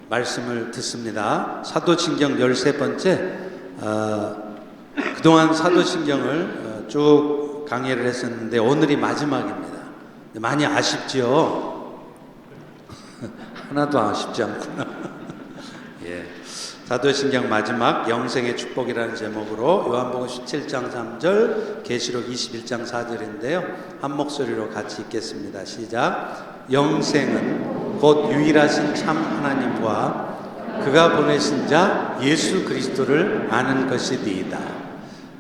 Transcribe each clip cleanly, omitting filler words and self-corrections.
말씀을 듣습니다. 사도신경 13번째, 그동안 사도신경을 쭉 강의를 했었는데 오늘이 마지막입니다. 많이 아쉽지요? 하나도 아쉽지 않구나. 예. 사도신경 마지막 영생의 축복이라는 제목으로 요한복음 17장 3절, 계시록 21장 4절인데요. 한 목소리로 같이 읽겠습니다. 시작. 영생은 곧 유일하신 참 하나님과 그가 보내신 자 예수 그리스도를 아는 것이니이다.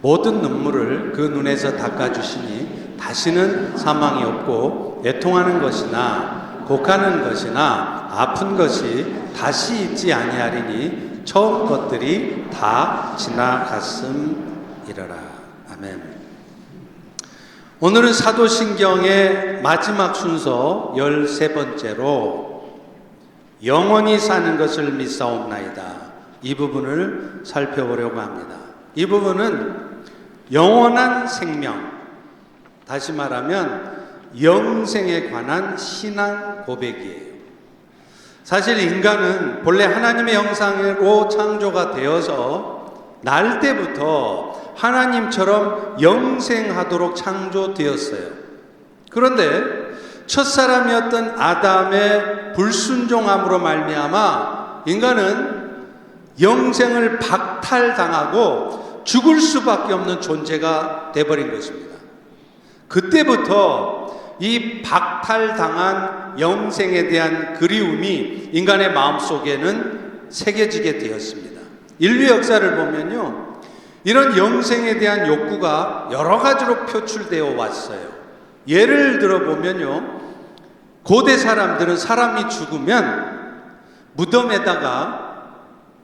모든 눈물을 그 눈에서 닦아주시니 다시는 사망이 없고 애통하는 것이나 곡하는 것이나 아픈 것이 다시 있지 아니하리니 처음 것들이 다 지나갔음이러라. 아멘. 오늘은 사도신경의 마지막 순서 13번째로 영원히 사는 것을 믿사옵나이다. 이 부분을 살펴보려고 합니다. 이 부분은 영원한 생명, 다시 말하면 영생에 관한 신앙 고백이에요. 사실 인간은 본래 하나님의 형상으로 창조가 되어서 날 때부터 하나님처럼 영생하도록 창조되었어요. 그런데 첫사람이었던 아담의 불순종함으로 말미암아 인간은 영생을 박탈당하고 죽을 수밖에 없는 존재가 되어버린 것입니다. 그때부터 이 박탈당한 영생에 대한 그리움이 인간의 마음속에는 새겨지게 되었습니다. 인류 역사를 보면요, 이런 영생에 대한 욕구가 여러 가지로 표출되어 왔어요. 예를 들어 보면요, 고대 사람들은 사람이 죽으면 무덤에다가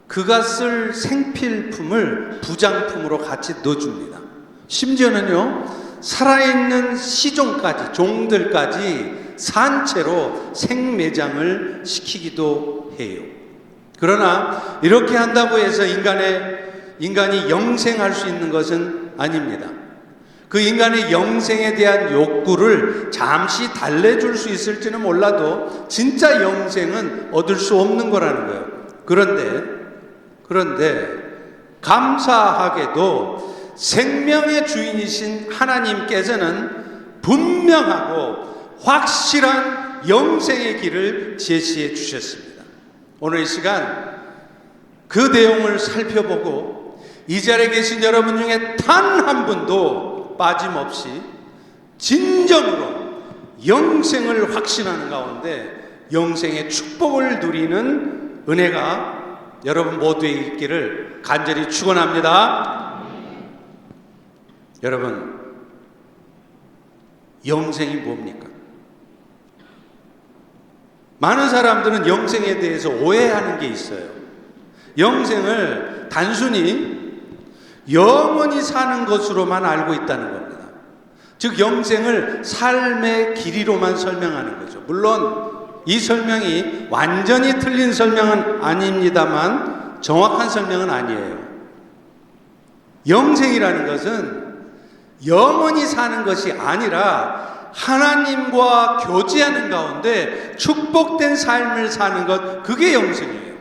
그가 쓸 생필품을 부장품으로 같이 넣어줍니다. 심지어는요, 살아있는 시종까지, 종들까지 산채로 생매장을 시키기도 해요. 그러나 이렇게 한다고 해서 인간이 영생할 수 있는 것은 아닙니다. 그 인간의 영생에 대한 욕구를 잠시 달래줄 수 있을지는 몰라도 진짜 영생은 얻을 수 없는 거라는 거예요. 그런데 감사하게도 생명의 주인이신 하나님께서는 분명하고 확실한 영생의 길을 제시해 주셨습니다. 오늘 이 시간 그 내용을 살펴보고 이 자리에 계신 여러분 중에 단 한 분도 빠짐없이 진정으로 영생을 확신하는 가운데 영생의 축복을 누리는 은혜가 여러분 모두에 있기를 간절히 축원합니다. 여러분, 영생이 뭡니까? 많은 사람들은 영생에 대해서 오해하는 게 있어요. 영생을 단순히 영원히 사는 것으로만 알고 있다는 겁니다. 즉 영생을 삶의 길이로만 설명하는 거죠. 물론 이 설명이 완전히 틀린 설명은 아닙니다만 정확한 설명은 아니에요. 영생이라는 것은 영원히 사는 것이 아니라 하나님과 교제하는 가운데 축복된 삶을 사는 것, 그게 영생이에요.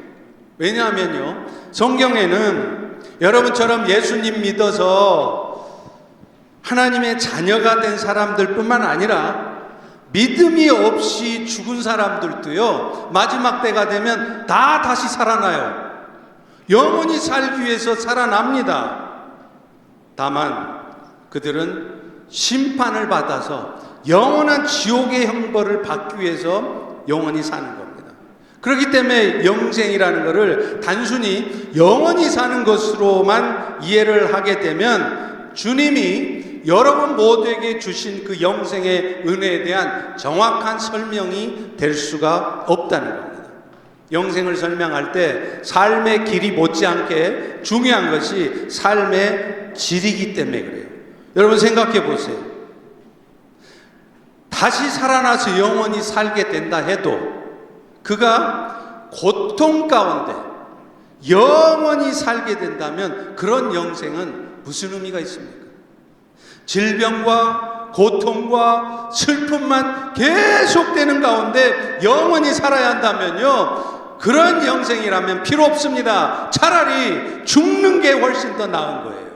왜냐하면요, 성경에는 여러분처럼 예수님 믿어서 하나님의 자녀가 된 사람들 뿐만 아니라 믿음이 없이 죽은 사람들도요, 마지막 때가 되면 다 다시 살아나요. 영원히 살기 위해서 살아납니다. 다만 그들은 심판을 받아서 영원한 지옥의 형벌을 받기 위해서 영원히 사는 겁니다. 그렇기 때문에 영생이라는 것을 단순히 영원히 사는 것으로만 이해를 하게 되면 주님이 여러분 모두에게 주신 그 영생의 은혜에 대한 정확한 설명이 될 수가 없다는 겁니다. 영생을 설명할 때 삶의 길이 못지않게 중요한 것이 삶의 질이기 때문에 그래요. 여러분 생각해 보세요. 다시 살아나서 영원히 살게 된다 해도 그가 고통 가운데 영원히 살게 된다면 그런 영생은 무슨 의미가 있습니까? 질병과 고통과 슬픔만 계속되는 가운데 영원히 살아야 한다면요, 그런 영생이라면 필요 없습니다. 차라리 죽는 게 훨씬 더 나은 거예요.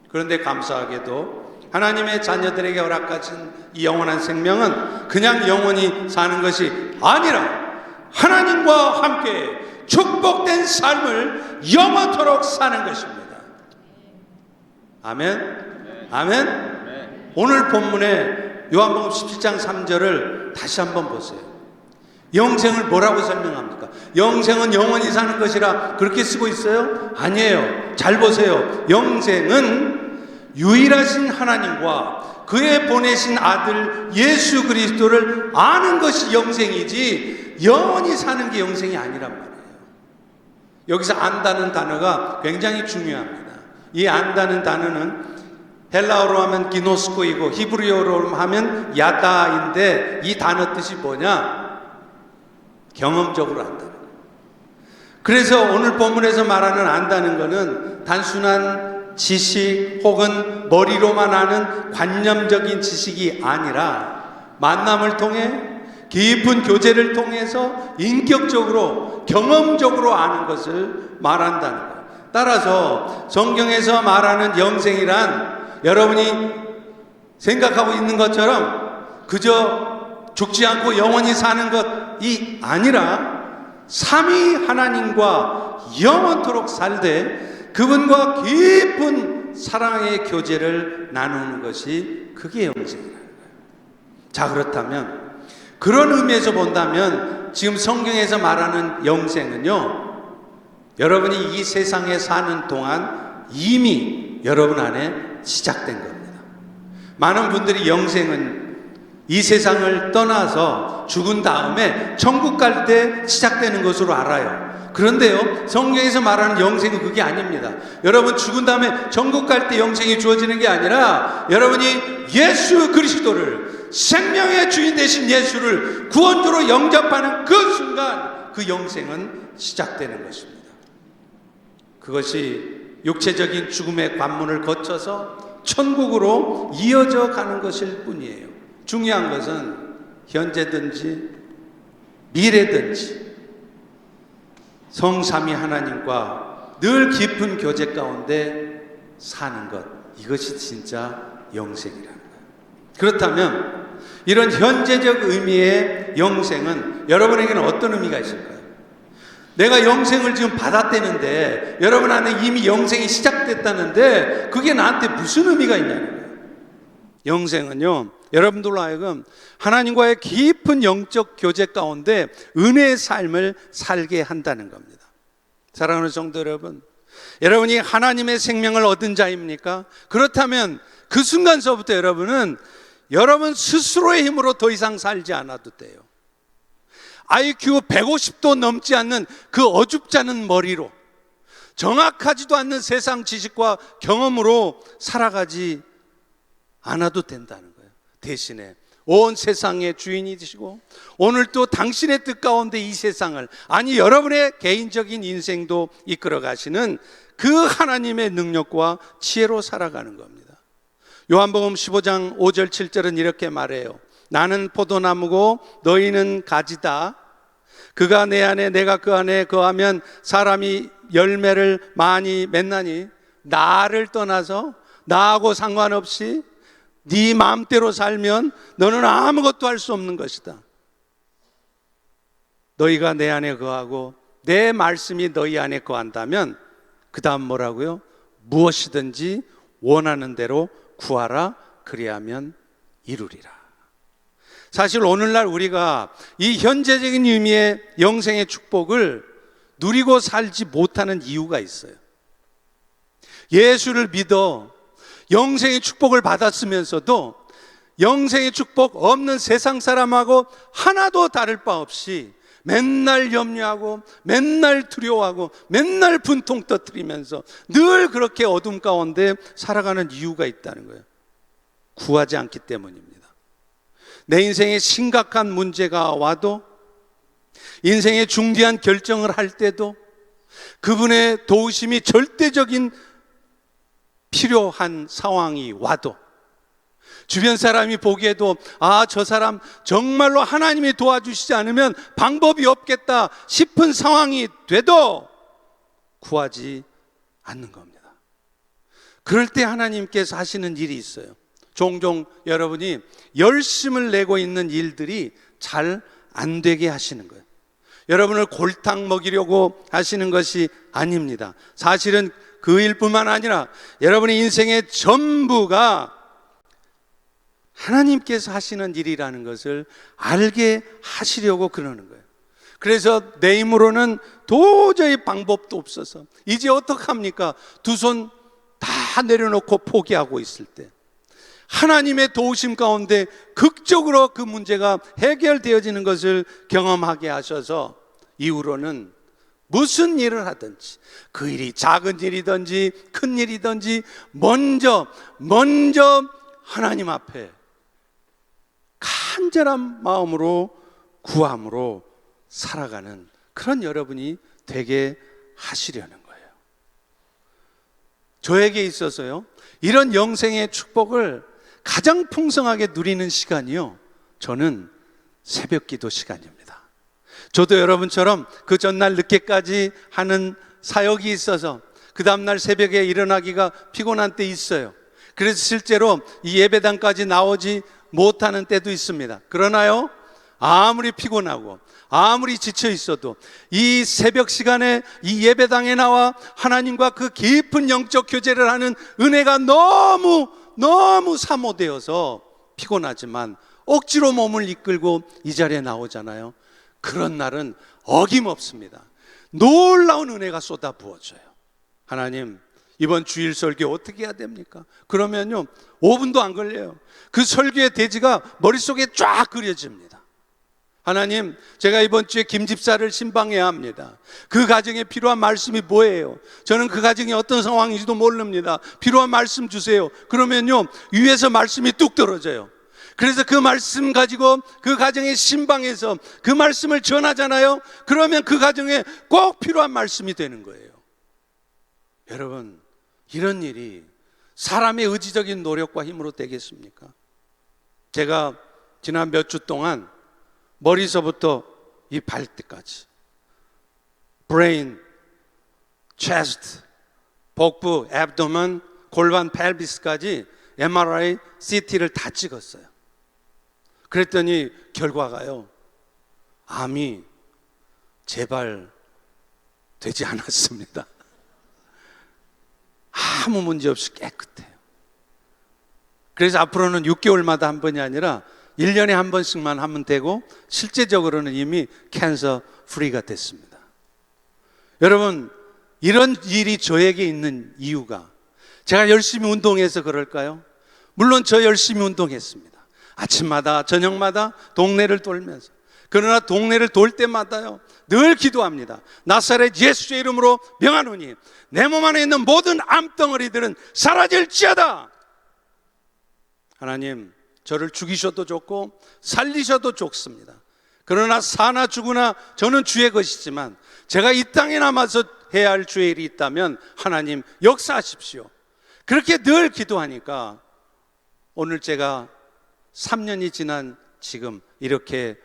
그런데 감사하게도 하나님의 자녀들에게 허락하신 이 영원한 생명은 그냥 영원히 사는 것이 아니라 하나님과 함께 축복된 삶을 영원토록 사는 것입니다. 아멘? 아멘? 오늘 본문에 요한복음 17장 3절을 다시 한번 보세요. 영생을 뭐라고 설명합니까? 영생은 영원히 사는 것이라 그렇게 쓰고 있어요? 아니에요. 잘 보세요. 영생은 유일하신 하나님과 그의 보내신 아들 예수 그리스도를 아는 것이 영생이지 영원히 사는 게 영생이 아니란 말이에요. 여기서 안다는 단어가 굉장히 중요합니다. 이 안다는 단어는 헬라어로 하면 기노스코이고 히브리어로 하면 야다인데 이 단어 뜻이 뭐냐? 경험적으로 안다는 거예요. 그래서 오늘 본문에서 말하는 안다는 것은 단순한 지식 혹은 머리로만 아는 관념적인 지식이 아니라 만남을 통해 깊은 교제를 통해서 인격적으로 경험적으로 아는 것을 말한다는 거예요. 따라서 성경에서 말하는 영생이란 여러분이 생각하고 있는 것처럼 그저 죽지 않고 영원히 사는 것이 아니라 삼위 하나님과 영원토록 살되 그분과 깊은 사랑의 교제를 나누는 것이 그게 영생이라는 거예요. 자, 그렇다면 그런 의미에서 본다면 지금 성경에서 말하는 영생은요, 여러분이 이 세상에 사는 동안 이미 여러분 안에 시작된 겁니다. 많은 분들이 영생은 이 세상을 떠나서 죽은 다음에 천국 갈 때 시작되는 것으로 알아요. 그런데요, 성경에서 말하는 영생은 그게 아닙니다. 여러분 죽은 다음에 천국 갈 때 영생이 주어지는 게 아니라 여러분이 예수 그리스도를, 생명의 주인 되신 예수를 구원주로 영접하는 그 순간 그 영생은 시작되는 것입니다. 그것이 육체적인 죽음의 관문을 거쳐서 천국으로 이어져 가는 것일 뿐이에요. 중요한 것은 현재든지 미래든지 성삼위 하나님과 늘 깊은 교제 가운데 사는 것, 이것이 진짜 영생이라는 거예요. 그렇다면 이런 현재적 의미의 영생은 여러분에게는 어떤 의미가 있을까요? 내가 영생을 지금 받았다는데, 여러분 안에 이미 영생이 시작됐다는데 그게 나한테 무슨 의미가 있냐는 거예요. 영생은요, 여러분들로 하여금 하나님과의 깊은 영적 교제 가운데 은혜의 삶을 살게 한다는 겁니다. 사랑하는 성도 여러분, 여러분이 하나님의 생명을 얻은 자입니까? 그렇다면 그 순간서부터 여러분은 여러분 스스로의 힘으로 더 이상 살지 않아도 돼요. IQ 150도 넘지 않는 그 어줍지 않은 머리로, 정확하지도 않는 세상 지식과 경험으로 살아가지 않아도 된다는 거예요. 대신에 온 세상의 주인이 되시고 오늘 또 당신의 뜻 가운데 이 세상을, 아니 여러분의 개인적인 인생도 이끌어 가시는 그 하나님의 능력과 지혜로 살아가는 겁니다. 요한복음 15장 5절 7절은 이렇게 말해요. 나는 포도나무고 너희는 가지다. 그가 내 안에 내가 그 안에 거하면 사람이 열매를 많이 맺나니 나를 떠나서 나하고 상관없이 네 마음대로 살면 너는 아무것도 할 수 없는 것이다. 너희가 내 안에 거하고 내 말씀이 너희 안에 거한다면 그 다음 뭐라고요? 무엇이든지 원하는 대로 구하라. 그리하면 이루리라. 사실 오늘날 우리가 이 현재적인 의미의 영생의 축복을 누리고 살지 못하는 이유가 있어요. 예수를 믿어 영생의 축복을 받았으면서도 영생의 축복 없는 세상 사람하고 하나도 다를 바 없이 맨날 염려하고 맨날 두려워하고 맨날 분통 터뜨리면서 늘 그렇게 어둠 가운데 살아가는 이유가 있다는 거예요. 구하지 않기 때문입니다. 내 인생에 심각한 문제가 와도, 인생의 중대한 결정을 할 때도 그분의 도우심이 절대적인 필요한 상황이 와도 주변 사람이 보기에도 저 사람 정말로 하나님이 도와주시지 않으면 방법이 없겠다 싶은 상황이 돼도 구하지 않는 겁니다. 그럴 때 하나님께서 하시는 일이 있어요. 종종 여러분이 열심을 내고 있는 일들이 잘 안 되게 하시는 거예요. 여러분을 골탕 먹이려고 하시는 것이 아닙니다. 사실은 그 일뿐만 아니라 여러분의 인생의 전부가 하나님께서 하시는 일이라는 것을 알게 하시려고 그러는 거예요. 그래서 내 힘으로는 도저히 방법도 없어서 이제 어떡합니까? 두 손 다 내려놓고 포기하고 있을 때 하나님의 도우심 가운데 극적으로 그 문제가 해결되어지는 것을 경험하게 하셔서 이후로는 무슨 일을 하든지 그 일이 작은 일이든지 큰 일이든지 먼저 하나님 앞에 간절한 마음으로 구함으로 살아가는 그런 여러분이 되게 하시려는 거예요. 저에게 있어서요, 이런 영생의 축복을 가장 풍성하게 누리는 시간이요, 저는 새벽 기도 시간입니다. 저도 여러분처럼 그 전날 늦게까지 하는 사역이 있어서 그 다음날 새벽에 일어나기가 피곤한 때 있어요. 그래서 실제로 이 예배당까지 나오지 못하는 때도 있습니다. 그러나요, 아무리 피곤하고 아무리 지쳐 있어도 이 새벽 시간에 이 예배당에 나와 하나님과 그 깊은 영적 교제를 하는 은혜가 너무 사모되어서 피곤하지만 억지로 몸을 이끌고 이 자리에 나오잖아요. 그런 날은 어김없습니다. 놀라운 은혜가 쏟아 부어져요. 하나님, 이번 주일 설교 어떻게 해야 됩니까? 그러면요, 5분도 안 걸려요. 그 설교의 대지가 머릿속에 쫙 그려집니다. 하나님, 제가 이번 주에 김 집사를 신방해야 합니다. 그 가정에 필요한 말씀이 뭐예요? 저는 그 가정이 어떤 상황인지도 모릅니다. 필요한 말씀 주세요. 그러면요, 위에서 말씀이 뚝 떨어져요. 그래서 그 말씀 가지고 그 가정의 신방에서 그 말씀을 전하잖아요. 그러면 그 가정에 꼭 필요한 말씀이 되는 거예요. 여러분, 이런 일이 사람의 의지적인 노력과 힘으로 되겠습니까? 제가 지난 몇 주 동안 머리서부터 이 발끝까지, 브레인, 체스트, 복부, 앱도먼, 골반, 펠비스까지 MRI, CT를 다 찍었어요. 그랬더니 결과가요, 암이 재발되지 않았습니다. 아무 문제 없이 깨끗해요. 그래서 앞으로는 6개월마다 한 번이 아니라 1년에 한 번씩만 하면 되고, 실제적으로는 이미 캔서 프리가 됐습니다. 여러분, 이런 일이 저에게 있는 이유가 제가 열심히 운동해서 그럴까요? 물론 저 열심히 운동했습니다. 아침마다 저녁마다 동네를 돌면서. 그러나 동네를 돌 때마다요, 늘 기도합니다. 나사렛 예수의 이름으로 명하노니 내 몸 안에 있는 모든 암덩어리들은 사라질지어다. 하나님, 저를 죽이셔도 좋고 살리셔도 좋습니다. 그러나 사나 죽으나 저는 주의 것이지만 제가 이 땅에 남아서 해야 할 주의 일이 있다면 하나님 역사하십시오. 그렇게 늘 기도하니까 오늘 제가 3년이 지난 지금 이렇게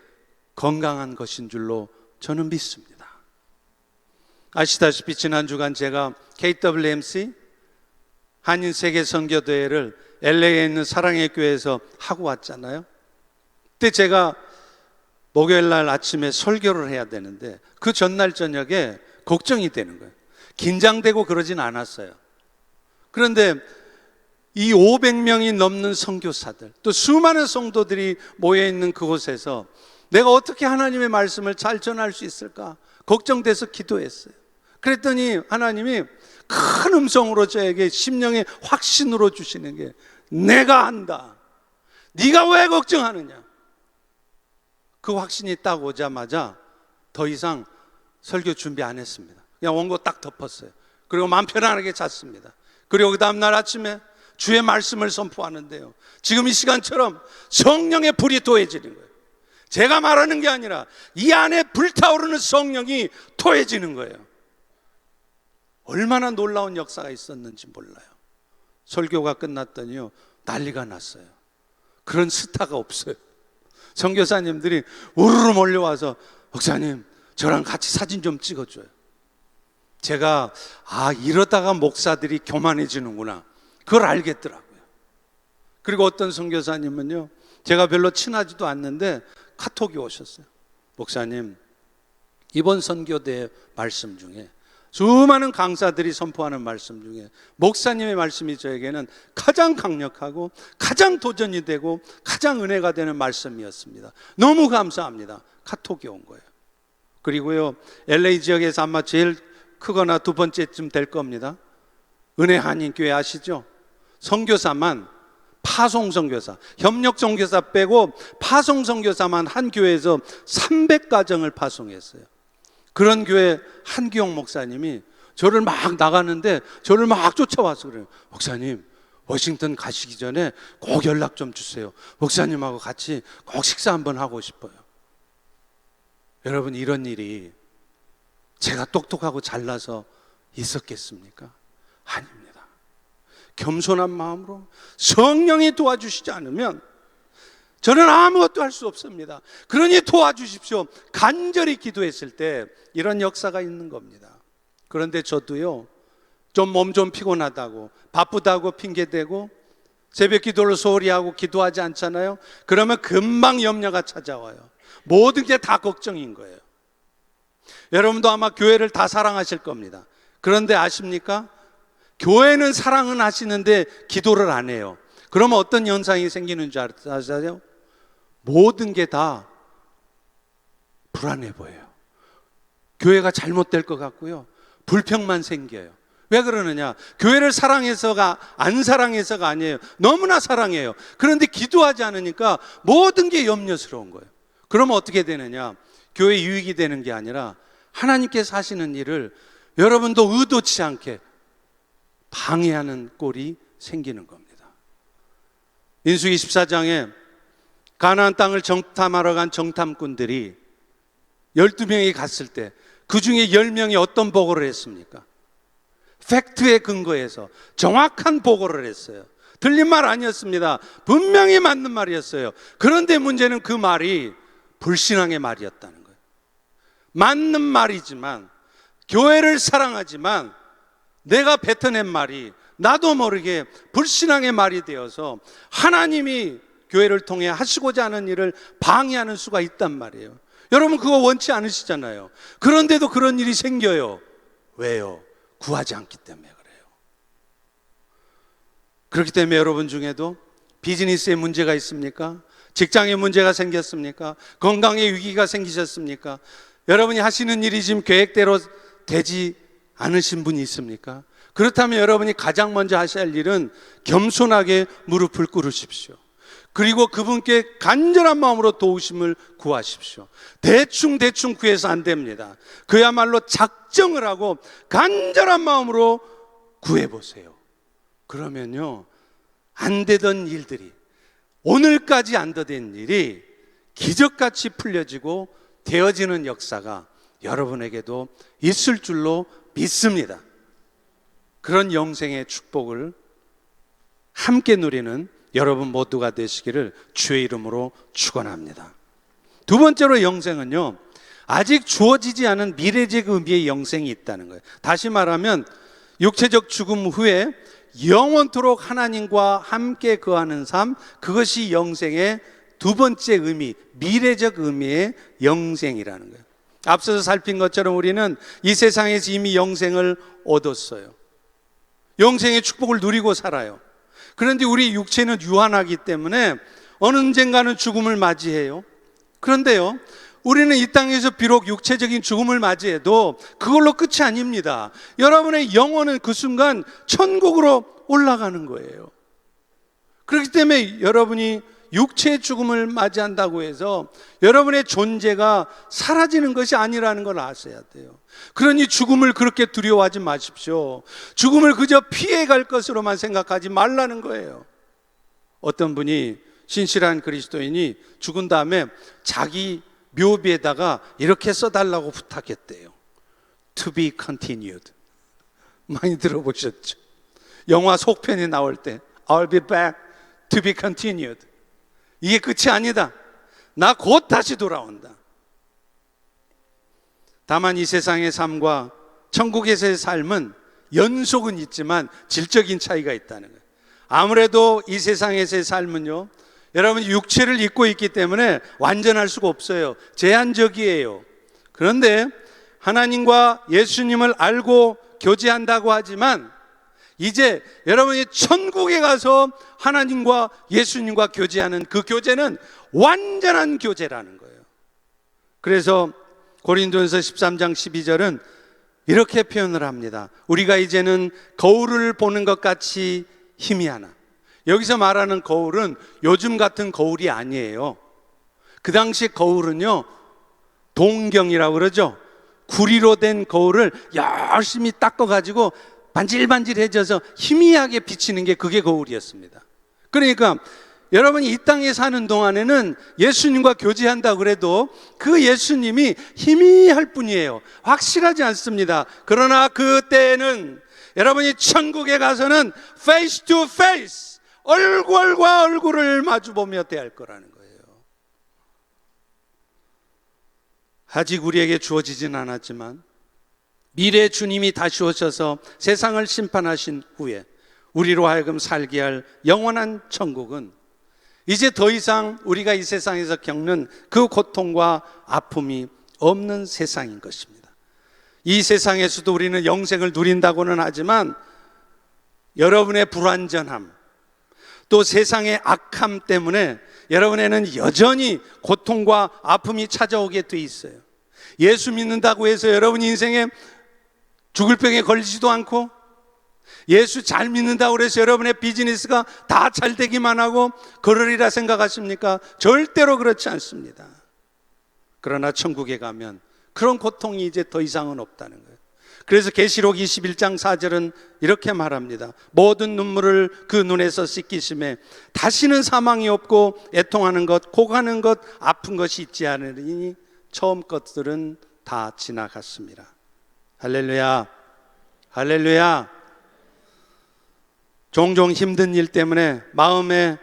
건강한 것인 줄로 저는 믿습니다. 아시다시피 지난 주간 제가 KWMC 한인세계선교대회를 LA에 있는 사랑의 교회에서 하고 왔잖아요. 그때 제가 목요일 날 아침에 설교를 해야 되는데 그 전날 저녁에 걱정이 되는 거예요. 긴장되고 그러진 않았어요. 그런데 이 500명이 넘는 선교사들, 또 수많은 성도들이 모여있는 그곳에서 내가 어떻게 하나님의 말씀을 잘 전할 수 있을까 걱정돼서 기도했어요. 그랬더니 하나님이 큰 음성으로 저에게 심령의 확신으로 주시는 게, 내가 한다. 네가 왜 걱정하느냐. 그 확신이 딱 오자마자 더 이상 설교 준비 안 했습니다. 그냥 원고 딱 덮었어요. 그리고 마음 편안하게 잤습니다. 그리고 그 다음날 아침에 주의 말씀을 선포하는데요, 지금 이 시간처럼 성령의 불이 토해지는 거예요. 제가 말하는 게 아니라 이 안에 불타오르는 성령이 토해지는 거예요. 얼마나 놀라운 역사가 있었는지 몰라요. 설교가 끝났더니요, 난리가 났어요. 그런 스타가 없어요. 선교사님들이 우르르 몰려와서 목사님 저랑 같이 사진 좀 찍어줘요. 제가 이러다가 목사들이 교만해지는구나, 그걸 알겠더라고요. 그리고 어떤 선교사님은요, 제가 별로 친하지도 않는데 카톡이 오셨어요. 목사님, 이번 선교대 말씀 중에, 수많은 강사들이 선포하는 말씀 중에 목사님의 말씀이 저에게는 가장 강력하고 가장 도전이 되고 가장 은혜가 되는 말씀이었습니다. 너무 감사합니다. 카톡이 온 거예요. 그리고요, LA 지역에서 아마 제일 크거나 두 번째쯤 될 겁니다. 은혜 한인교회 아시죠? 선교사만, 파송 선교사, 협력 선교사 빼고 파송 선교사만 한 교회에서 300가정을 파송했어요. 그런 교회 한기용 목사님이 저를 막 나가는데 저를 막 쫓아와서 그래요. 목사님, 워싱턴 가시기 전에 꼭 연락 좀 주세요. 목사님하고 같이 꼭 식사 한번 하고 싶어요. 여러분, 이런 일이 제가 똑똑하고 잘나서 있었겠습니까? 아닙니다. 겸손한 마음으로 성령이 도와주시지 않으면 저는 아무것도 할 수 없습니다. 그러니 도와주십시오. 간절히 기도했을 때 이런 역사가 있는 겁니다. 그런데 저도요, 좀 몸 좀 피곤하다고, 바쁘다고 핑계대고 새벽 기도를 소홀히 하고 기도하지 않잖아요. 그러면 금방 염려가 찾아와요. 모든 게 다 걱정인 거예요. 여러분도 아마 교회를 다 사랑하실 겁니다. 그런데 아십니까? 교회는 사랑은 하시는데 기도를 안 해요. 그러면 어떤 현상이 생기는 줄 아세요? 모든 게 다 불안해 보여요. 교회가 잘못될 것 같고요, 불평만 생겨요. 왜 그러느냐? 교회를 사랑해서가, 안 사랑해서가 아니에요. 너무나 사랑해요. 그런데 기도하지 않으니까 모든 게 염려스러운 거예요. 그러면 어떻게 되느냐? 교회 유익이 되는 게 아니라 하나님께서 하시는 일을 여러분도 의도치 않게 방해하는 꼴이 생기는 겁니다. 민수기 14장에 가나안 땅을 정탐하러 간 정탐꾼들이 12명이 갔을 때 그 중에 10명이 어떤 보고를 했습니까? 팩트에 근거해서 정확한 보고를 했어요. 틀린 말 아니었습니다. 분명히 맞는 말이었어요. 그런데 문제는 그 말이 불신앙의 말이었다는 거예요. 맞는 말이지만, 교회를 사랑하지만 내가 뱉어낸 말이 나도 모르게 불신앙의 말이 되어서 하나님이 교회를 통해 하시고자 하는 일을 방해하는 수가 있단 말이에요. 여러분, 그거 원치 않으시잖아요. 그런데도 그런 일이 생겨요. 왜요? 구하지 않기 때문에 그래요. 그렇기 때문에 여러분 중에도 비즈니스에 문제가 있습니까? 직장에 문제가 생겼습니까? 건강에 위기가 생기셨습니까? 여러분이 하시는 일이 지금 계획대로 되지 않으신 분이 있습니까? 그렇다면 여러분이 가장 먼저 하셔야 할 일은 겸손하게 무릎을 꿇으십시오. 그리고 그분께 간절한 마음으로 도우심을 구하십시오. 대충 구해서 안 됩니다. 그야말로 작정을 하고 간절한 마음으로 구해보세요. 그러면요, 안 되던 일들이, 오늘까지 안 되던 일이 기적같이 풀려지고 되어지는 역사가 여러분에게도 있을 줄로 믿습니다. 그런 영생의 축복을 함께 누리는 여러분 모두가 되시기를 주의 이름으로 축원합니다. 두 번째로, 영생은요, 아직 주어지지 않은 미래적 의미의 영생이 있다는 거예요. 다시 말하면 육체적 죽음 후에 영원토록 하나님과 함께 거하는 삶, 그것이 영생의 두 번째 의미, 미래적 의미의 영생이라는 거예요. 앞서서 살핀 것처럼 우리는 이 세상에서 이미 영생을 얻었어요. 영생의 축복을 누리고 살아요. 그런데 우리 육체는 유한하기 때문에 어느 언젠가는 죽음을 맞이해요. 그런데요, 우리는 이 땅에서 비록 육체적인 죽음을 맞이해도 그걸로 끝이 아닙니다. 여러분의 영혼은 그 순간 천국으로 올라가는 거예요. 그렇기 때문에 여러분이 육체의 죽음을 맞이한다고 해서 여러분의 존재가 사라지는 것이 아니라는 걸 아셔야 돼요. 그러니 죽음을 그렇게 두려워하지 마십시오. 죽음을 그저 피해갈 것으로만 생각하지 말라는 거예요. 어떤 분이, 신실한 그리스도인이 죽은 다음에 자기 묘비에다가 이렇게 써달라고 부탁했대요. To be continued. 많이 들어보셨죠? 영화 속편이 나올 때 I'll be back to be continued. 이게 끝이 아니다. 나 곧 다시 돌아온다. 다만 이 세상의 삶과 천국에서의 삶은 연속은 있지만 질적인 차이가 있다는 거예요. 아무래도 이 세상에서의 삶은요, 여러분 육체를 입고 있기 때문에 완전할 수가 없어요. 제한적이에요. 그런데 하나님과 예수님을 알고 교제한다고 하지만 이제 여러분이 천국에 가서 하나님과 예수님과 교제하는 그 교제는 완전한 교제라는 거예요. 그래서 고린도전서 13장 12절은 이렇게 표현을 합니다. 우리가 이제는 거울을 보는 것 같이 희미하나. 여기서 말하는 거울은 요즘 같은 거울이 아니에요. 그 당시 거울은요, 동경이라고 그러죠. 구리로 된 거울을 열심히 닦아가지고 반질반질해져서 희미하게 비치는 게 그게 거울이었습니다. 그러니까 여러분이 이 땅에 사는 동안에는 예수님과 교제한다고 그래도 그 예수님이 희미할 뿐이에요. 확실하지 않습니다. 그러나 그때는 여러분이 천국에 가서는 face to face, 얼굴과 얼굴을 마주보며 대할 거라는 거예요. 아직 우리에게 주어지진 않았지만 미래 주님이 다시 오셔서 세상을 심판하신 후에 우리로 하여금 살게 할 영원한 천국은 이제 더 이상 우리가 이 세상에서 겪는 그 고통과 아픔이 없는 세상인 것입니다. 이 세상에서도 우리는 영생을 누린다고는 하지만 여러분의 불완전함, 또 세상의 악함 때문에 여러분에는 여전히 고통과 아픔이 찾아오게 돼 있어요. 예수 믿는다고 해서 여러분 인생에 죽을 병에 걸리지도 않고, 예수 잘 믿는다고 해서 여러분의 비즈니스가 다 잘 되기만 하고 그러리라 생각하십니까? 절대로 그렇지 않습니다. 그러나 천국에 가면 그런 고통이 이제 더 이상은 없다는 거예요. 그래서 계시록 21장 4절은 이렇게 말합니다. 모든 눈물을 그 눈에서 씻기심에 다시는 사망이 없고 애통하는 것, 고가는 것, 아픈 것이 있지 않으니 처음 것들은 다 지나갔습니다. 할렐루야, 할렐루야. 종종 힘든 일 때문에 마음에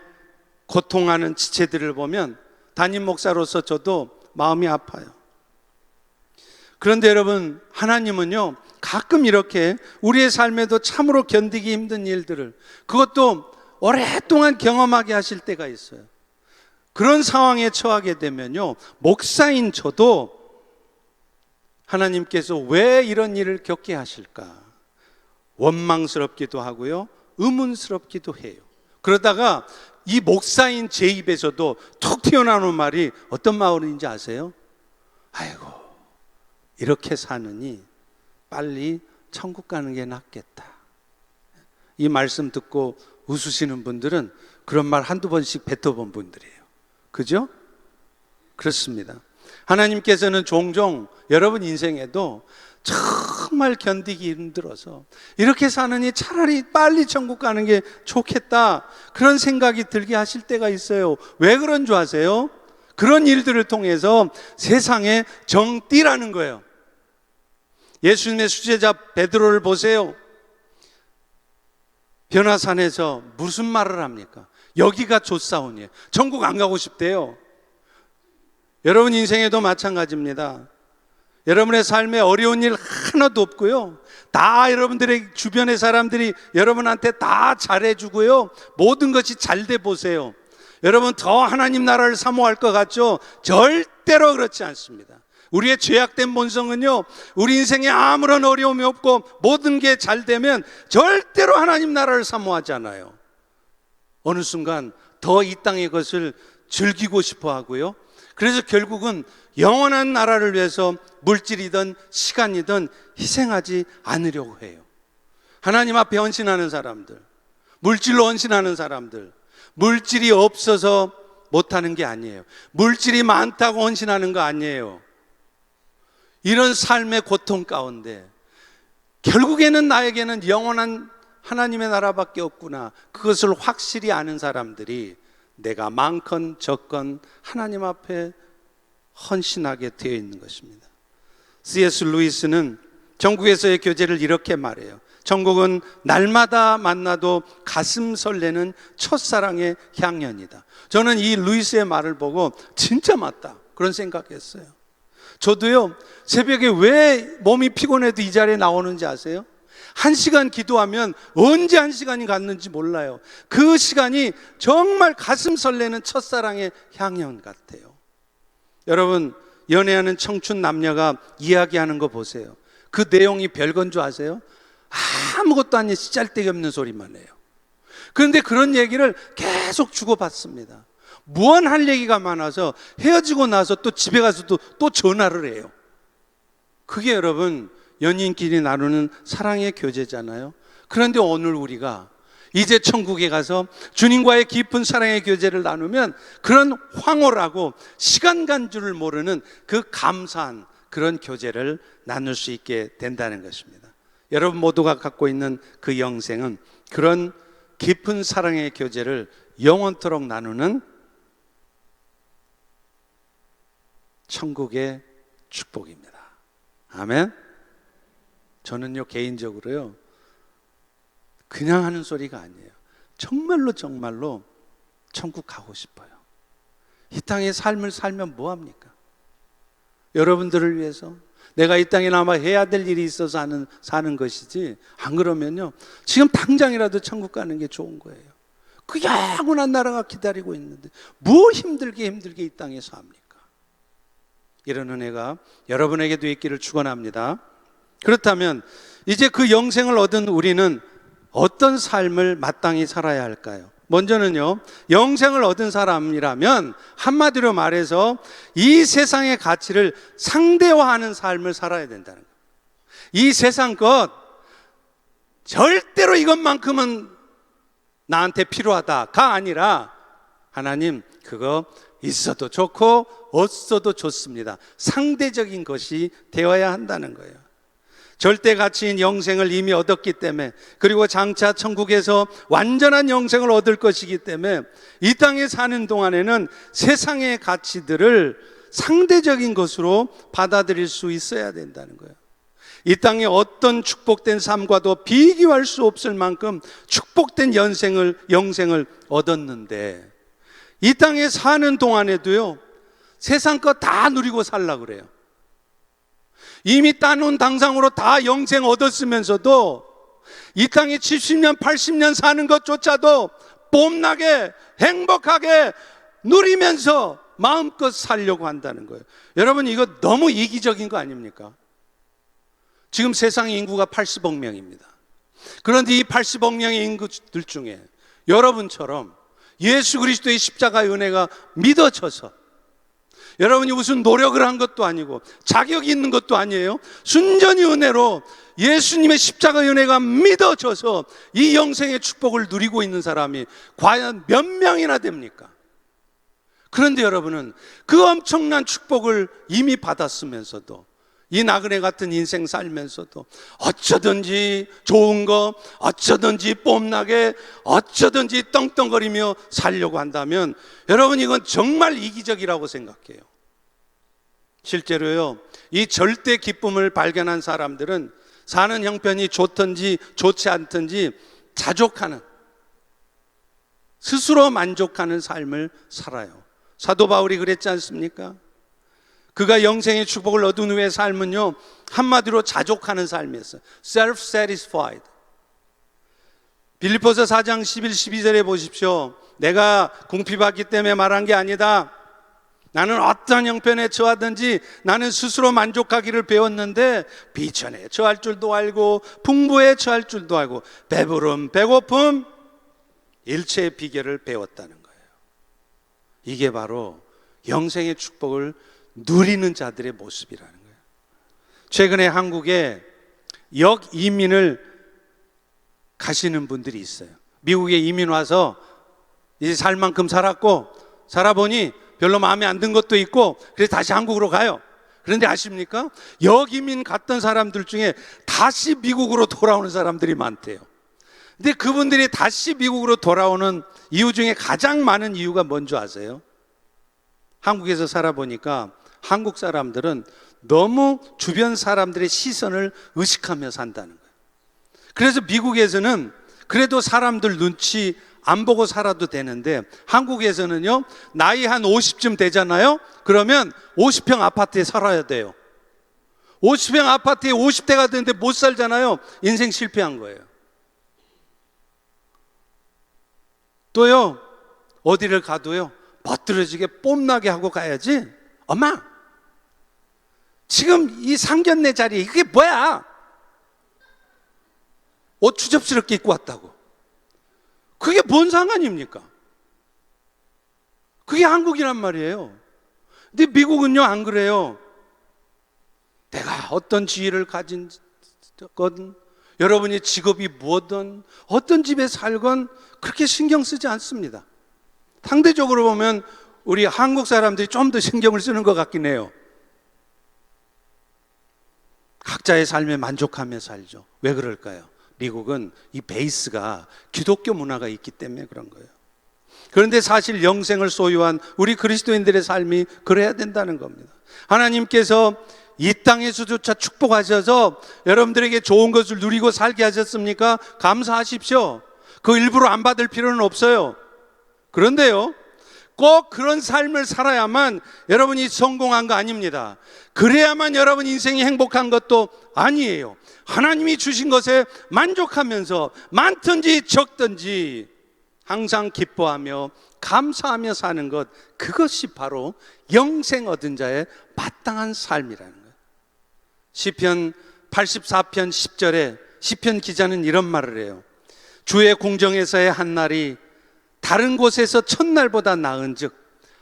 고통하는 지체들을 보면 담임 목사로서 저도 마음이 아파요. 그런데 여러분, 하나님은요 가끔 이렇게 우리의 삶에도 참으로 견디기 힘든 일들을, 그것도 오랫동안 경험하게 하실 때가 있어요. 그런 상황에 처하게 되면요, 목사인 저도 하나님께서 왜 이런 일을 겪게 하실까 원망스럽기도 하고요, 의문스럽기도 해요. 그러다가 이 목사인 제 입에서도 툭 튀어나오는 말이 어떤 말인지 아세요? 아이고, 이렇게 사느니 빨리 천국 가는 게 낫겠다. 이 말씀 듣고 웃으시는 분들은 그런 말 한두 번씩 뱉어본 분들이에요. 그죠? 그렇습니다. 하나님께서는 종종 여러분 인생에도 정말 견디기 힘들어서 이렇게 사느니 차라리 빨리 천국 가는 게 좋겠다, 그런 생각이 들게 하실 때가 있어요. 왜 그런 줄 아세요? 그런 일들을 통해서 세상에 정띠라는 거예요. 예수님의 수제자 베드로를 보세요. 변화산에서 무슨 말을 합니까? 여기가 좋사오니, 천국 안 가고 싶대요. 여러분 인생에도 마찬가지입니다. 여러분의 삶에 어려운 일 하나도 없고요, 다 여러분들의 주변의 사람들이 여러분한테 다 잘해주고요, 모든 것이 잘 돼 보세요. 여러분 더 하나님 나라를 사모할 것 같죠? 절대로 그렇지 않습니다. 우리의 죄악된 본성은요, 우리 인생에 아무런 어려움이 없고 모든 게 잘 되면 절대로 하나님 나라를 사모하지 않아요. 어느 순간 더 이 땅의 것을 즐기고 싶어 하고요, 그래서 결국은 영원한 나라를 위해서 물질이든 시간이든 희생하지 않으려고 해요. 하나님 앞에 헌신하는 사람들, 물질로 헌신하는 사람들, 물질이 없어서 못하는 게 아니에요. 물질이 많다고 헌신하는 거 아니에요. 이런 삶의 고통 가운데 결국에는 나에게는 영원한 하나님의 나라밖에 없구나, 그것을 확실히 아는 사람들이 내가 많건 적건 하나님 앞에 헌신하게 되어 있는 것입니다. C.S. 루이스는 천국에서의 교제를 이렇게 말해요. 천국은 날마다 만나도 가슴 설레는 첫사랑의 향연이다. 저는 이 루이스의 말을 보고 진짜 맞다 그런 생각했어요. 저도요, 새벽에 왜 몸이 피곤해도 이 자리에 나오는지 아세요? 1시간 기도하면 언제 1시간이 갔는지 몰라요. 그 시간이 정말 가슴 설레는 첫사랑의 향연 같아요. 여러분, 연애하는 청춘 남녀가 이야기하는 거 보세요. 그 내용이 별건 줄 아세요? 아무것도 아닌 쓰잘데기 없는 소리만 해요. 그런데 그런 얘기를 계속 주고받습니다. 무한할 얘기가 많아서 헤어지고 나서 또 집에 가서도 또 전화를 해요. 그게 여러분 연인끼리 나누는 사랑의 교제잖아요. 그런데 오늘 우리가 이제 천국에 가서 주님과의 깊은 사랑의 교제를 나누면 그런 황홀하고 시간 간 줄을 모르는 그 감사한 그런 교제를 나눌 수 있게 된다는 것입니다. 여러분 모두가 갖고 있는 그 영생은 그런 깊은 사랑의 교제를 영원토록 나누는 천국의 축복입니다. 아멘. 저는요 개인적으로요 그냥 하는 소리가 아니에요. 정말로 천국 가고 싶어요. 이 땅의 삶을 살면 뭐합니까? 여러분들을 위해서 내가 이 땅에 남아 해야 될 일이 있어서 사는 것이지, 안 그러면요 지금 당장이라도 천국 가는 게 좋은 거예요. 그 영원한 나라가 기다리고 있는데 뭐 힘들게 이 땅에서 합니까? 이런 은혜가 여러분에게도 있기를 축원합니다. 그렇다면 이제 그 영생을 얻은 우리는 어떤 삶을 마땅히 살아야 할까요? 먼저는요, 영생을 얻은 사람이라면 한마디로 말해서 이 세상의 가치를 상대화하는 삶을 살아야 된다는 거예요. 이 세상 것 절대로 이것만큼은 나한테 필요하다가 아니라 하나님 그거 있어도 좋고 없어도 좋습니다. 상대적인 것이 되어야 한다는 거예요. 절대 가치인 영생을 이미 얻었기 때문에, 그리고 장차 천국에서 완전한 영생을 얻을 것이기 때문에 이 땅에 사는 동안에는 세상의 가치들을 상대적인 것으로 받아들일 수 있어야 된다는 거예요. 이 땅의 어떤 축복된 삶과도 비교할 수 없을 만큼 축복된 영생을 얻었는데 이 땅에 사는 동안에도요 세상 거 다 누리고 살려고 그래요. 이미 따놓은 당상으로 다 영생 얻었으면서도 이 땅에 70년 80년 사는 것조차도 뽐나게 행복하게 누리면서 마음껏 살려고 한다는 거예요. 여러분 이거 너무 이기적인 거 아닙니까? 지금 세상 인구가 80억 명입니다. 그런데 이 80억 명의 인구들 중에 여러분처럼 예수 그리스도의 십자가의 은혜가 믿어져서, 여러분이 무슨 노력을 한 것도 아니고 자격이 있는 것도 아니에요. 순전히 은혜로 예수님의 십자가의 은혜가 믿어져서 이 영생의 축복을 누리고 있는 사람이 과연 몇 명이나 됩니까? 그런데 여러분은 그 엄청난 축복을 이미 받았으면서도, 이 나그네 같은 인생 살면서도 어쩌든지 좋은 거, 어쩌든지 뽐나게, 어쩌든지 떵떵거리며 살려고 한다면 여러분 이건 정말 이기적이라고 생각해요. 실제로요 이 절대 기쁨을 발견한 사람들은 사는 형편이 좋든지 좋지 않든지 자족하는, 스스로 만족하는 삶을 살아요. 사도 바울이 그랬지 않습니까? 그가 영생의 축복을 얻은 후의 삶은요 한마디로 자족하는 삶이었어요. self-satisfied. 빌립보서 4장 11, 12절에 보십시오. 내가 궁핍하기 때문에 말한 게 아니다. 나는 어떤 형편에 처하든지 나는 스스로 만족하기를 배웠는데 비천에 처할 줄도 알고 풍부에 처할 줄도 알고 배부름, 배고픔, 일체의 비결을 배웠다는 거예요. 이게 바로 영생의 축복을 누리는 자들의 모습이라는 거예요. 최근에 한국에 역이민을 가시는 분들이 있어요. 미국에 이민 와서 이제 살 만큼 살았고 살아보니 별로 마음에 안 든 것도 있고 그래서 다시 한국으로 가요. 그런데 아십니까? 역이민 갔던 사람들 중에 다시 미국으로 돌아오는 사람들이 많대요. 근데 그분들이 다시 미국으로 돌아오는 이유 중에 가장 많은 이유가 뭔지 아세요? 한국에서 살아보니까 한국 사람들은 너무 주변 사람들의 시선을 의식하며 산다는 거예요. 그래서 미국에서는 그래도 사람들 눈치 안 보고 살아도 되는데, 한국에서는요, 나이 한 50쯤 되잖아요. 그러면 50평 아파트에 살아야 돼요. 50평 아파트에 50대가 되는데 못 살잖아요. 인생 실패한 거예요. 또요, 어디를 가도요, 멋들어지게 뽐나게 하고 가야지. 엄마, 지금 이 상견례 자리에 이게 뭐야? 옷 추접스럽게 입고 왔다고. 그게 뭔 상관입니까? 그게 한국이란 말이에요. 근데 미국은요, 안 그래요. 내가 어떤 지위를 가진 건, 여러분이 직업이 뭐든, 어떤 집에 살건 그렇게 신경 쓰지 않습니다. 상대적으로 보면 우리 한국 사람들이 좀 더 신경을 쓰는 것 같긴 해요. 각자의 삶에 만족하며 살죠. 왜 그럴까요? 미국은 이 베이스가 기독교 문화가 있기 때문에 그런 거예요. 그런데 사실 영생을 소유한 우리 그리스도인들의 삶이 그래야 된다는 겁니다. 하나님께서 이 땅에서조차 축복하셔서 여러분들에게 좋은 것을 누리고 살게 하셨습니까? 감사하십시오. 그 일부러 안 받을 필요는 없어요. 그런데요, 꼭 그런 삶을 살아야만 여러분이 성공한 거 아닙니다. 그래야만 여러분 인생이 행복한 것도 아니에요. 하나님이 주신 것에 만족하면서 많든지 적든지 항상 기뻐하며 감사하며 사는 것, 그것이 바로 영생 얻은 자의 마땅한 삶이라는 거예요. 시편 84편 10절에 시편 기자는 이런 말을 해요. 주의 궁정에서의 한 날이 다른 곳에서 첫날보다 나은즉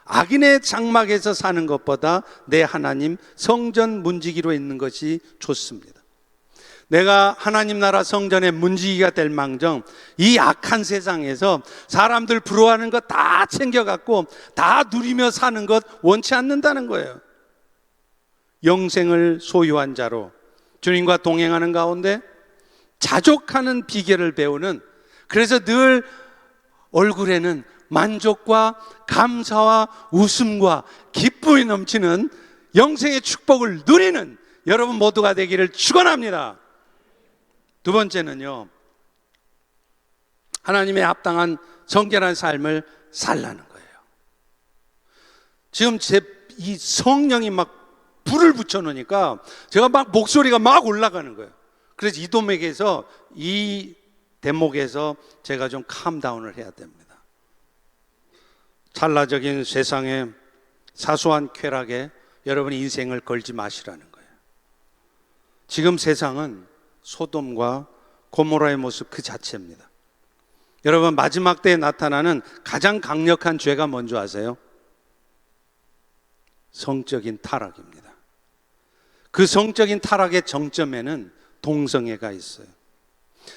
악인의 장막에서 사는 것보다 내 하나님 성전 문지기로 있는 것이 좋습니다. 내가 하나님 나라 성전의 문지기가 될 망정 이 악한 세상에서 사람들 부러워하는 것 다 챙겨갖고 다 누리며 사는 것 원치 않는다는 거예요. 영생을 소유한 자로 주님과 동행하는 가운데 자족하는 비결을 배우는, 그래서 늘 얼굴에는 만족과 감사와 웃음과 기쁨이 넘치는 영생의 축복을 누리는 여러분 모두가 되기를 축원합니다. 두 번째는요, 하나님의 합당한 정결한 삶을 살라는 거예요. 지금 이 성령이 막 불을 붙여놓으니까 제가 막 목소리가 막 올라가는 거예요. 그래서 이 대목에서 제가 좀 캄다운을 해야 됩니다. 찰나적인 세상의 사소한 쾌락에 여러분이 인생을 걸지 마시라는 거예요. 지금 세상은 소돔과 고모라의 모습 그 자체입니다. 여러분, 마지막 때에 나타나는 가장 강력한 죄가 뭔지 아세요? 성적인 타락입니다. 그 성적인 타락의 정점에는 동성애가 있어요.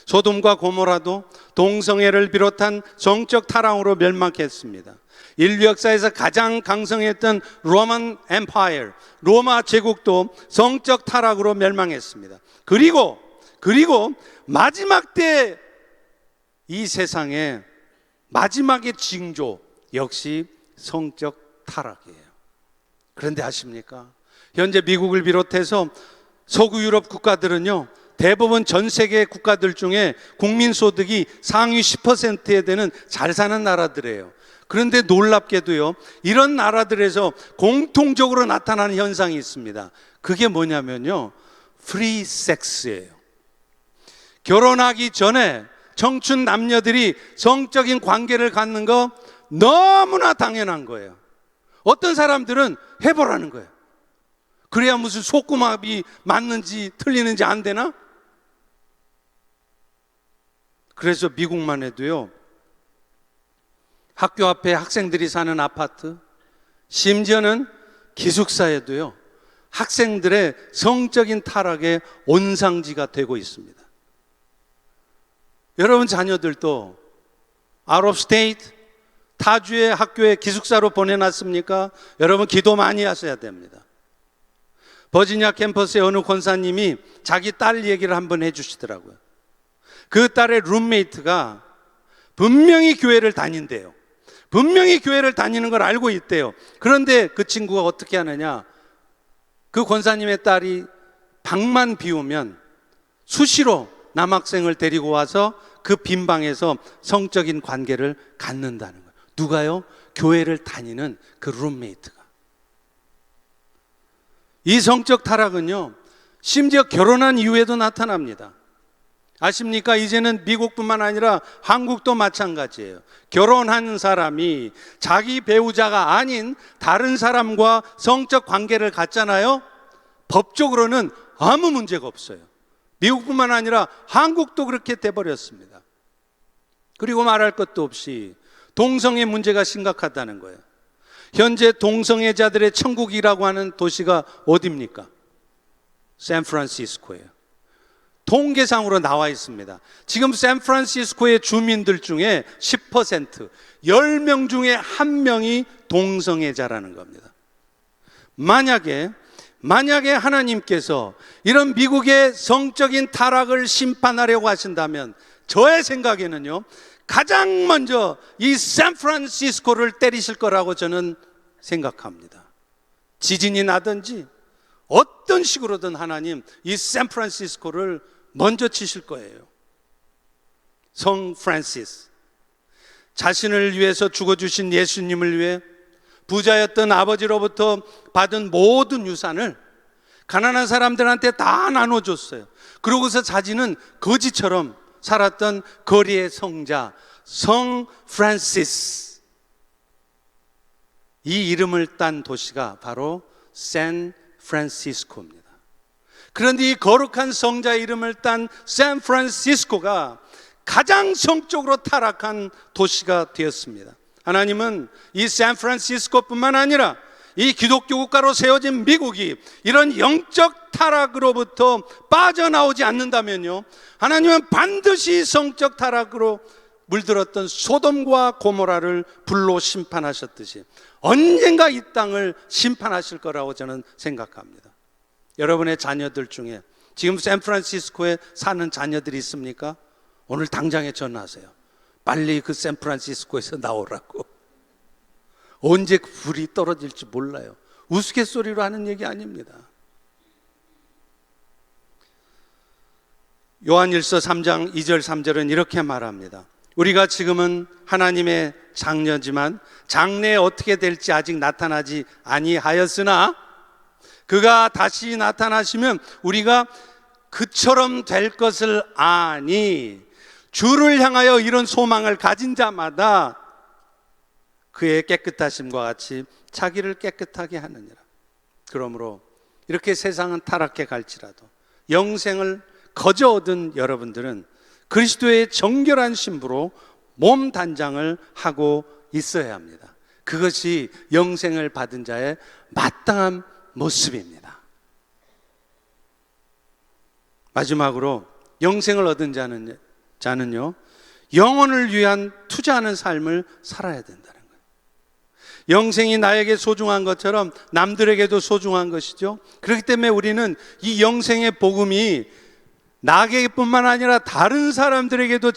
소돔과 고모라도 동성애를 비롯한 성적 타락으로 멸망했습니다. 인류 역사에서 가장 강성했던 로만 엠파이어, 로마 제국도 성적 타락으로 멸망했습니다. 그리고 마지막 때 이 세상의 마지막의 징조 역시 성적 타락이에요. 그런데 아십니까? 현재 미국을 비롯해서 서구 유럽 국가들은요, 대부분 전 세계 국가들 중에 국민소득이 상위 10%에 되는 잘 사는 나라들이에요. 그런데 놀랍게도요, 이런 나라들에서 공통적으로 나타나는 현상이 있습니다. 그게 뭐냐면요, 프리 섹스예요. 결혼하기 전에 청춘 남녀들이 성적인 관계를 갖는 거 너무나 당연한 거예요. 어떤 사람들은 해보라는 거예요. 그래야 무슨 속궁합이 맞는지 틀리는지 안 되나? 그래서 미국만 해도요, 학교 앞에 학생들이 사는 아파트, 심지어는 기숙사에도요, 학생들의 성적인 타락의 온상지가 되고 있습니다. 여러분 자녀들도 out of state, 타주의 학교에 기숙사로 보내놨습니까? 여러분 기도 많이 하셔야 됩니다. 버지니아 캠퍼스의 어느 권사님이 자기 딸 얘기를 한번 해주시더라고요. 그 딸의 룸메이트가 분명히 교회를 다닌대요. 분명히 교회를 다니는 걸 알고 있대요. 그런데 그 친구가 어떻게 하느냐, 그 권사님의 딸이 방만 비우면 수시로 남학생을 데리고 와서 그 빈 방에서 성적인 관계를 갖는다는 거예요. 누가요? 교회를 다니는 그 룸메이트가. 이 성적 타락은요, 심지어 결혼한 이후에도 나타납니다. 아십니까? 이제는 미국뿐만 아니라 한국도 마찬가지예요. 결혼한 사람이 자기 배우자가 아닌 다른 사람과 성적 관계를 갖잖아요. 법적으로는 아무 문제가 없어요. 미국뿐만 아니라 한국도 그렇게 돼버렸습니다. 그리고 말할 것도 없이 동성애 문제가 심각하다는 거예요. 현재 동성애자들의 천국이라고 하는 도시가 어디입니까? 샌프란시스코예요. 통계상으로 나와 있습니다. 지금 샌프란시스코의 주민들 중에 10%, 10명 중에 1명이 동성애자라는 겁니다. 만약에 하나님께서 이런 미국의 성적인 타락을 심판하려고 하신다면 저의 생각에는요, 가장 먼저 이 샌프란시스코를 때리실 거라고 저는 생각합니다. 지진이 나든지 어떤 식으로든 하나님 이 샌프란시스코를 먼저 치실 거예요. 성 프란시스, 자신을 위해서 죽어주신 예수님을 위해 부자였던 아버지로부터 받은 모든 유산을 가난한 사람들한테 다 나눠줬어요. 그러고서 자신은 거지처럼 살았던 거리의 성자 성 프란시스, 이 이름을 딴 도시가 바로 샌프란시스코입니다. 그런데 이 거룩한 성자의 이름을 딴 샌프란시스코가 가장 성적으로 타락한 도시가 되었습니다. 하나님은 이 샌프란시스코뿐만 아니라 이 기독교 국가로 세워진 미국이 이런 영적 타락으로부터 빠져나오지 않는다면요, 하나님은 반드시 성적 타락으로 물들었던 소돔과 고모라를 불로 심판하셨듯이 언젠가 이 땅을 심판하실 거라고 저는 생각합니다. 여러분의 자녀들 중에 지금 샌프란시스코에 사는 자녀들이 있습니까? 오늘 당장에 전화하세요. 빨리 그 샌프란시스코에서 나오라고. 언제 그 불이 떨어질지 몰라요. 우스갯소리로 하는 얘기 아닙니다. 요한일서 3장 2절 3절은 이렇게 말합니다. 우리가 지금은 하나님의 장녀지만 장래에 어떻게 될지 아직 나타나지 아니하였으나 그가 다시 나타나시면 우리가 그처럼 될 것을 아니, 주를 향하여 이런 소망을 가진 자마다 그의 깨끗하심과 같이 자기를 깨끗하게 하느니라. 그러므로 이렇게 세상은 타락해 갈지라도 영생을 거저 얻은 여러분들은 그리스도의 정결한 신부로 몸 단장을 하고 있어야 합니다. 그것이 영생을 받은 자의 마땅한 모습입니다. 마지막으로 영생을 얻은 자는요, 영혼을 위한 투자하는 삶을 살아야 된다는 거예요. 영생이 나에게 소중한 것처럼 남들에게도 소중한 것이죠. 그렇기 때문에 우리는 이 영생의 복음이 나에게뿐만 아니라 다른 사람들에게도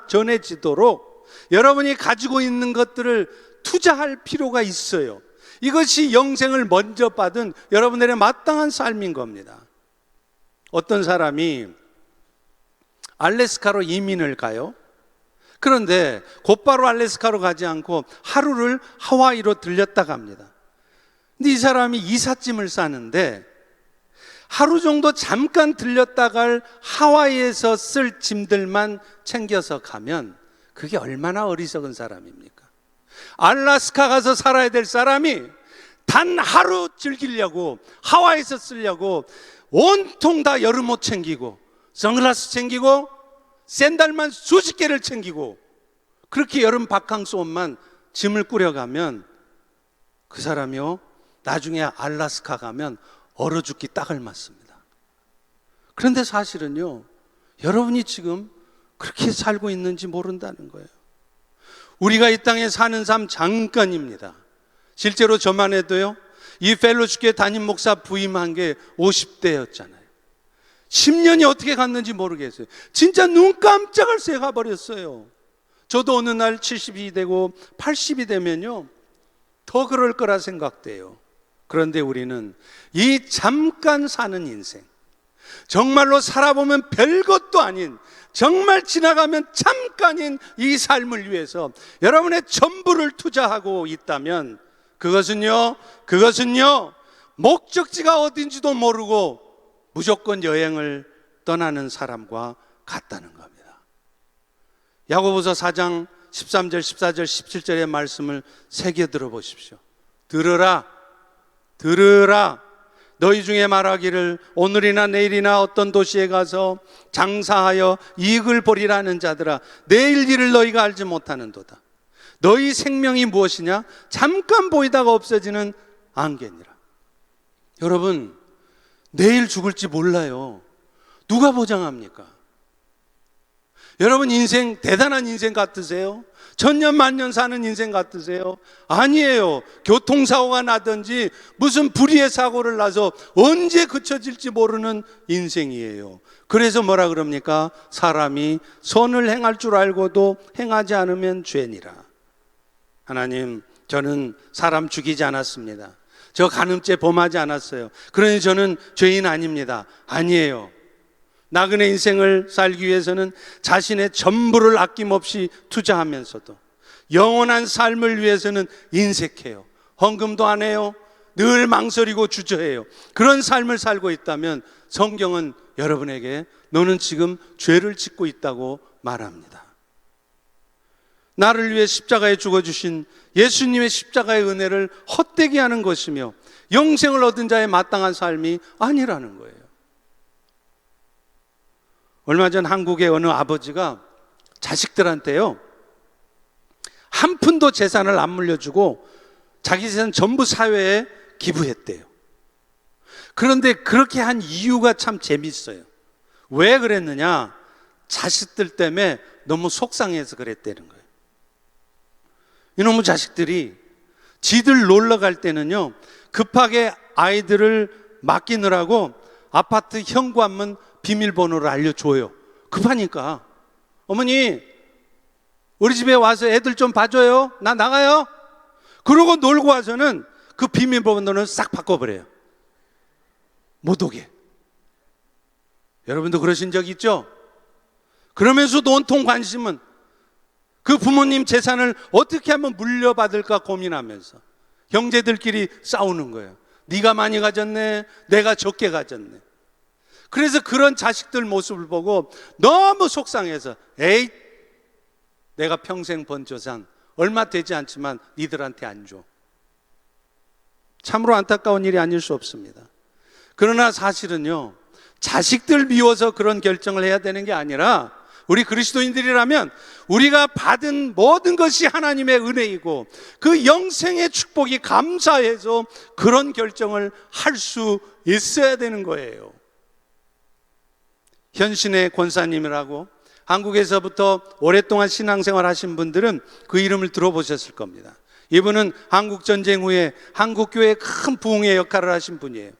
전해지도록 여러분이 가지고 있는 것들을 투자할 필요가 있어요. 이것이 영생을 먼저 받은 여러분들의 마땅한 삶인 겁니다. 어떤 사람이 알래스카로 이민을 가요. 그런데 곧바로 알래스카로 가지 않고 하루를 하와이로 들렸다 갑니다. 근데 이 사람이 이삿짐을 싸는데 하루 정도 잠깐 들렸다 갈 하와이에서 쓸 짐들만 챙겨서 가면 그게 얼마나 어리석은 사람입니까? 알래스카 가서 살아야 될 사람이 단 하루 즐기려고 하와이에서 쓰려고 온통 다 여름옷 챙기고 선글라스 챙기고 샌들만 수십 개를 챙기고 그렇게 여름 바캉스 옷만 짐을 꾸려가면 그 사람이요, 나중에 알래스카 가면 얼어 죽기 딱을 맞습니다. 그런데 사실은요, 여러분이 지금 그렇게 살고 있는지 모른다는 거예요. 우리가 이 땅에 사는 삶 잠깐입니다. 실제로 저만 해도요, 이 펠로시교회 담임 목사 부임한 게 50대였잖아요. 10년이 어떻게 갔는지 모르겠어요. 진짜 눈 깜짝할 새에 가버렸어요. 저도 어느 날 70이 되고 80이 되면요, 더 그럴 거라 생각돼요. 그런데 우리는 이 잠깐 사는 인생, 정말로 살아보면 별것도 아닌, 정말 지나가면 잠깐인 이 삶을 위해서 여러분의 전부를 투자하고 있다면 그것은요 목적지가 어딘지도 모르고 무조건 여행을 떠나는 사람과 같다는 겁니다. 야고보서 4장 13절, 14절, 17절의 말씀을 새겨 들어보십시오. 들으라 너희 중에 말하기를 오늘이나 내일이나 어떤 도시에 가서 장사하여 이익을 보리라는 자들아, 내일 일을 너희가 알지 못하는도다. 너희 생명이 무엇이냐? 잠깐 보이다가 없어지는 안개니라. 여러분, 내일 죽을지 몰라요. 누가 보장합니까? 여러분, 인생 대단한 인생 같으세요? 천년만년 사는 인생 같으세요? 아니에요. 교통사고가 나든지 무슨 불의의 사고를 나서 언제 그쳐질지 모르는 인생이에요. 그래서 뭐라 그럽니까? 사람이 선을 행할 줄 알고도 행하지 않으면 죄니라. 하나님, 저는 사람 죽이지 않았습니다. 저 간음죄 범하지 않았어요. 그러니 저는 죄인 아닙니다. 아니에요. 나그네 인생을 살기 위해서는 자신의 전부를 아낌없이 투자하면서도 영원한 삶을 위해서는 인색해요. 헌금도 안 해요. 늘 망설이고 주저해요. 그런 삶을 살고 있다면 성경은 여러분에게 너는 지금 죄를 짓고 있다고 말합니다. 나를 위해 십자가에 죽어주신 예수님의 십자가의 은혜를 헛되게 하는 것이며 영생을 얻은 자의 마땅한 삶이 아니라는 거예요. 얼마 전 한국의 어느 아버지가 자식들한테요, 한 푼도 재산을 안 물려주고 자기 재산 전부 사회에 기부했대요. 그런데 그렇게 한 이유가 참 재밌어요. 왜 그랬느냐? 자식들 때문에 너무 속상해서 그랬다는 거예요. 이놈의 자식들이 지들 놀러 갈 때는요, 급하게 아이들을 맡기느라고 아파트 현관문 비밀번호를 알려줘요. 급하니까. 어머니, 우리 집에 와서 애들 좀 봐줘요. 나 나가요. 그러고 놀고 와서는 그 비밀번호를 싹 바꿔버려요. 못 오게. 여러분도 그러신 적 있죠? 그러면서도 온통 관심은 그 부모님 재산을 어떻게 하면 물려받을까 고민하면서 형제들끼리 싸우는 거예요. 네가 많이 가졌네, 내가 적게 가졌네. 그래서 그런 자식들 모습을 보고 너무 속상해서 에이, 내가 평생 번 재산 얼마 되지 않지만 니들한테 안 줘. 참으로 안타까운 일이 아닐 수 없습니다. 그러나 사실은요, 자식들 미워서 그런 결정을 해야 되는 게 아니라 우리 그리스도인들이라면 우리가 받은 모든 것이 하나님의 은혜이고 그 영생의 축복이 감사해서 그런 결정을 할 수 있어야 되는 거예요. 현신의 권사님이라고 한국에서부터 오랫동안 신앙생활 하신 분들은 그 이름을 들어보셨을 겁니다. 이분은 한국전쟁 후에 한국교회의 큰 부흥의 역할을 하신 분이에요.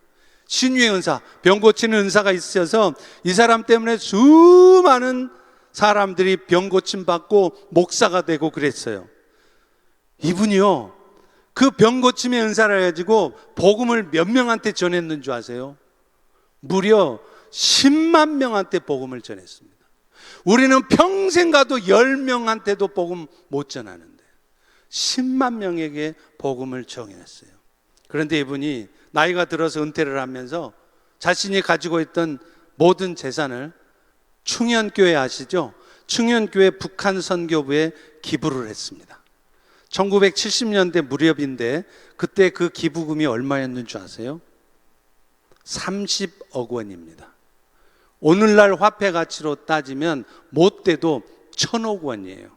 신유의 은사, 병 고치는 은사가 있어서 이 사람 때문에 수많은 사람들이 병 고침 받고 목사가 되고 그랬어요. 이분이요, 그 병 고침의 은사를 가지고 복음을 몇 명한테 전했는 줄 아세요? 무려 10만 명한테 복음을 전했습니다. 우리는 평생 가도 10명한테도 복음 못 전하는데 10만 명에게 복음을 전했어요. 그런데 이분이 나이가 들어서 은퇴를 하면서 자신이 가지고 있던 모든 재산을 충현교회 아시죠? 충현교회 북한 선교부에 기부를 했습니다. 1970년대 무렵인데 그때 그 기부금이 얼마였는 줄 아세요? 30억 원입니다. 오늘날 화폐 가치로 따지면 못돼도 1000억 원이에요.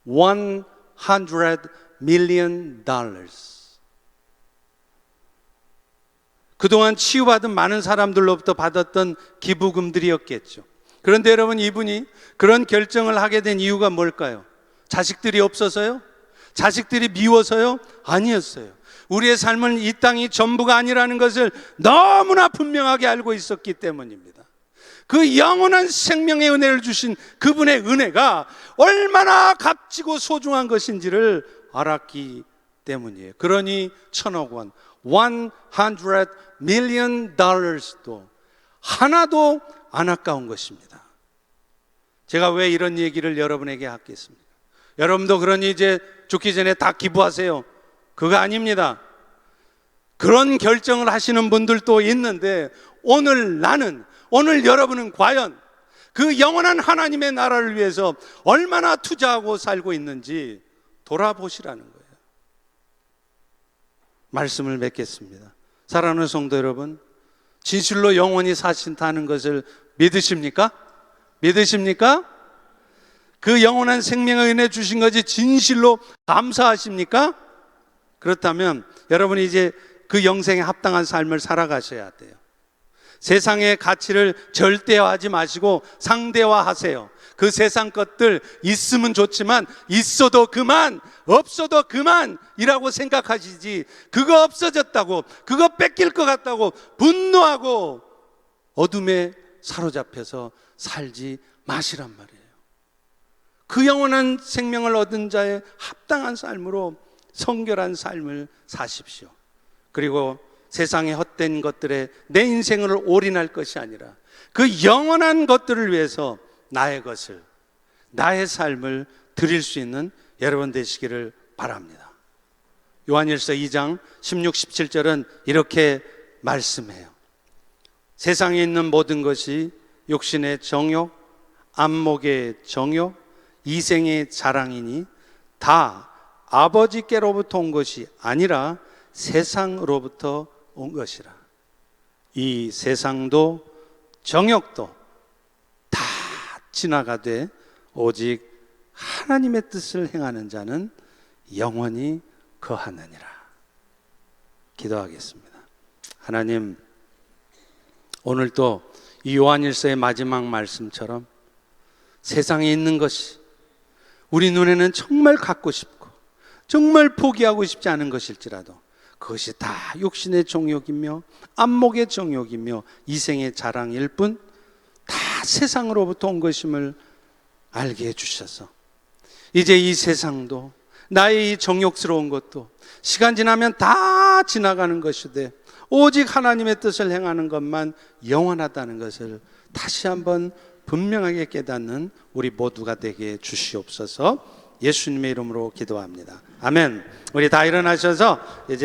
100 million dollars. 그동안 치유받은 많은 사람들로부터 받았던 기부금들이었겠죠. 그런데 여러분, 이분이 그런 결정을 하게 된 이유가 뭘까요? 자식들이 없어서요? 자식들이 미워서요? 아니었어요. 우리의 삶은 이 땅이 전부가 아니라는 것을 너무나 분명하게 알고 있었기 때문입니다. 그 영원한 생명의 은혜를 주신 그분의 은혜가 얼마나 값지고 소중한 것인지를 알았기 때문이에요. 그러니 1000억 원, 100 million dollars도 하나도 안 아까운 것입니다. 제가 왜 이런 얘기를 여러분에게 하겠습니까? 여러분도 그러니 이제 죽기 전에 다 기부하세요. 그거 아닙니다. 그런 결정을 하시는 분들도 있는데 오늘 여러분은 과연 그 영원한 하나님의 나라를 위해서 얼마나 투자하고 살고 있는지 돌아보시라는 거예요. 말씀을 맺겠습니다. 사랑하는 성도 여러분, 진실로 영원히 사신다는 것을 믿으십니까? 믿으십니까? 그 영원한 생명을 은혜 주신 것이 진실로 감사하십니까? 그렇다면 여러분이 이제 그 영생에 합당한 삶을 살아가셔야 돼요. 세상의 가치를 절대화하지 마시고 상대화하세요. 그 세상 것들 있으면 좋지만 있어도 그만, 없어도 그만이라고 생각하시지, 그거 없어졌다고, 그거 뺏길 것 같다고 분노하고 어둠에 사로잡혀서 살지 마시란 말이에요. 그 영원한 생명을 얻은 자의 합당한 삶으로 성결한 삶을 사십시오. 그리고 세상의 헛된 것들에 내 인생을 올인할 것이 아니라 그 영원한 것들을 위해서 나의 것을, 나의 삶을 드릴 수 있는 여러분 되시기를 바랍니다. 요한일서 2장 16, 17절은 이렇게 말씀해요. 세상에 있는 모든 것이 육신의 정욕, 안목의 정욕, 이생의 자랑이니 다 아버지께로부터 온 것이 아니라 세상으로부터 온 것이라. 이 세상도 정욕도 다 지나가되 오직 하나님의 뜻을 행하는 자는 영원히 거하느니라. 기도하겠습니다. 하나님, 오늘도 이 요한일서의 마지막 말씀처럼 세상에 있는 것이 우리 눈에는 정말 갖고 싶고 정말 포기하고 싶지 않은 것일지라도 그것이 다 육신의 정욕이며 안목의 정욕이며 이생의 자랑일 뿐 다 세상으로부터 온 것임을 알게 해주셔서 이제 이 세상도 나의 이 정욕스러운 것도 시간 지나면 다 지나가는 것이되 오직 하나님의 뜻을 행하는 것만 영원하다는 것을 다시 한번 분명하게 깨닫는 우리 모두가 되게 주시옵소서. 예수님의 이름으로 기도합니다. 아멘. 우리 다 일어나셔서 이제